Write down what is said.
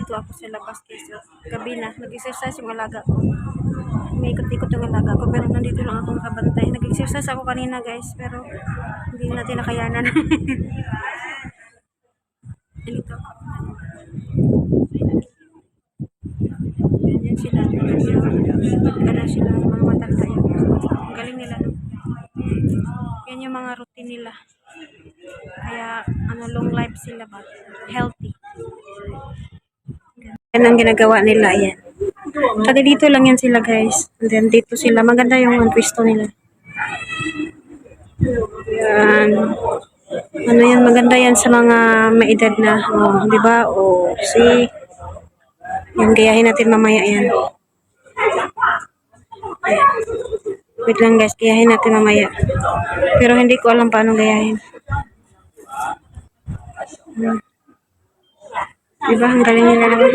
nandito ako sa labas kasi gabi na. Nag-exercise yung alaga ko. May ikot-ikot yung alaga ko pero nandito lang ako nakabantay. Nag-exercise ako kanina guys pero hindi natin nakayanan. Nandito ako. Ganyan sila. Ganyan sila. Mga matanda yan. Ang galing nila. No? Yan yung mga routine nila. Kaya long life sila ba? Healthy. Yan ang ginagawa nila. Yan. Kasi dito lang yan sila guys. And then dito sila. Maganda yung pwesto nila. Yan. Ano yan, maganda yan sa mga maedad na. Oh, di ba? O, see? Yan, gayahin natin mamaya yan. Ayan. Wait lang guys, gayahin natin mamaya. Pero hindi ko alam paano gayahin. Diba? Ang galing nila naman.